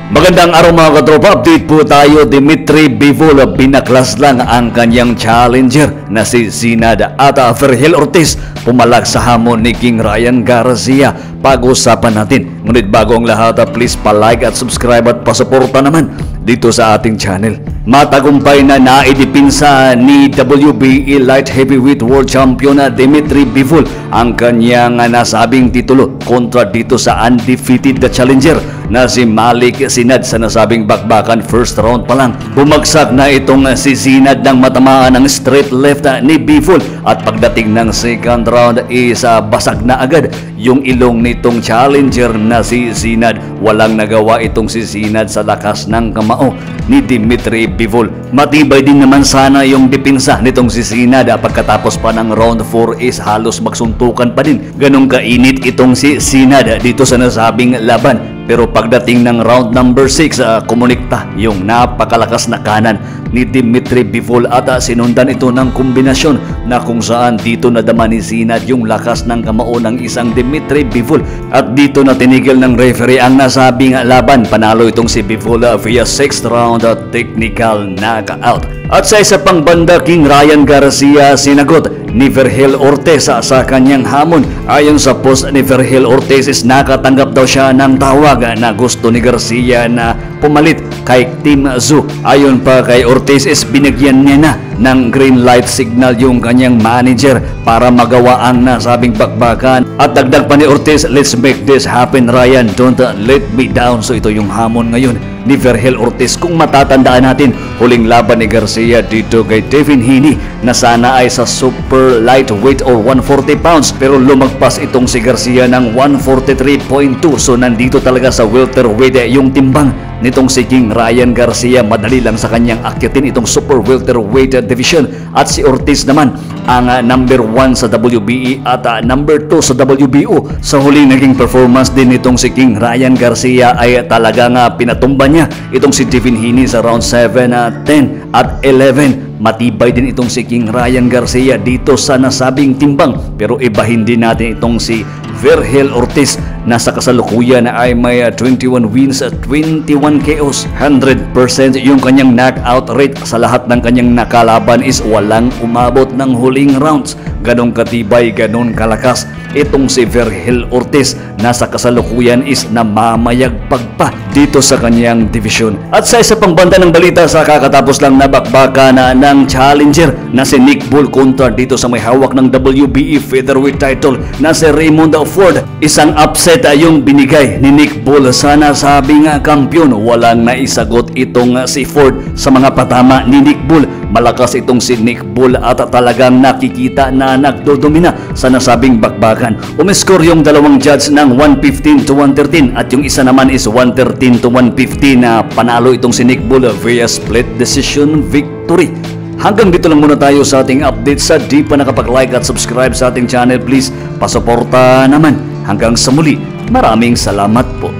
Magandang araw mga katropa, update po tayo. Dmitry Bivol, binaklas lang ang kanyang challenger na si Zinad at Vergel Ortiz pumalag sa hamon ni King Ryan Garcia. Pag-usapan natin. Ngunit bago ang lahat, please pa-like at subscribe at pasuporta naman dito sa ating channel. Matagumpay na naidipinsa ni WBE Light Heavyweight World Champion na Dmitry Bivol ang kanyang nasabing titulo kontra dito sa undefeated challenger na si Malik Zinad sa nasabing bakbakan. First round pa lang, bumagsak na itong si Zinad nang matamaan ng straight left ni Bivol at pagdating ng second round is basag na agad yung ilong nitong challenger na si Zinad. Walang nagawa itong si Zinad sa lakas ng kamao ni Dmitry Bivol. Matibay din naman sana yung depensa nitong si Zinad. Pagkatapos pa ng round 4 is halos magsuntukan pa din. Ganong kainit itong si Zinad dito sa nasabing laban. Pero pagdating ng round number 6, kumunikta yung napakalakas na kanan ni Dmitry Bivol at sinundan ito ng kombinasyon na kung saan dito nadama ni Zinad yung lakas ng kamao ng isang Dmitry Bivol. At dito na tinigil ng referee ang nasabing laban. Panalo itong si Bivol via 6th round technical knockout. At sa isa pang banda, King Ryan Garcia sinagot ni Vergel Ortiz sa kanyang hamon. Ayon sa post ni Vergel Ortiz is nakatanggap daw siya ng tawag na gusto ni Garcia na pumalit kay Team Zoo. Ayon pa kay Ortiz is binigyan niya na ng green light signal yung kanyang manager para magawa ang nasabing bakbakan. At dagdag pa ni Ortiz, let's make this happen Ryan, don't let me down. So ito yung hamon ngayon ni Vergel Ortiz. Kung matatandaan natin, huling laban ni Garcia dito kay Devin Haney na sana ay sa super lightweight or 140 pounds pero lumagpas itong si Garcia ng 143.2. So nandito talaga sa welterweight yung timbang nitong si King Ryan Garcia. Madali lang sa kanyang akyatin itong super welterweight division. At si Ortiz naman ang number 1 sa WBE at number 2 sa WBO. Sa huling naging performance din itong si King Ryan Garcia ay talagang pinatumba niya itong si Devin Haney sa round 7, 10 at 11. Matibay din itong si King Ryan Garcia dito sa nasabing timbang. Pero ibahin din natin itong si Vergel Ortiz na sa kasalukuyan ay may 21 wins at 21 KOs. 100% yung kanyang knockout rate. Sa lahat ng kanyang nakalaban is walang umabot ng huling rounds. Ganong katibay, ganon kalakas itong si Vergel Ortiz na sa kasalukuyan is namamayagpag pa dito sa kanyang division. At sa isa pang banda ng balita, sa kakatapos lang na bakbakan ng challenger na si Nick Bull kontra dito sa may hawak ng WBE featherweight title na si Raymond Ford. Isang upset yung binigay ni Nick Bull sa nasabing kampiyon. Walang naisagot itong si Ford sa mga patama ni Nick Bull. Malakas itong si Nick Bull at talagang nakikita na nagdodomina sa nasabing bakbakan. Umiscore yung dalawang judge ng 115 to 113 at yung isa naman is 113 to 115 na panalo itong si Nick Bull via split decision victory. Hanggang dito lang muna tayo sa ating update. Sa di pa nakapag-like at subscribe sa ating channel, please pasuporta naman. Hanggang sa muli, maraming salamat po.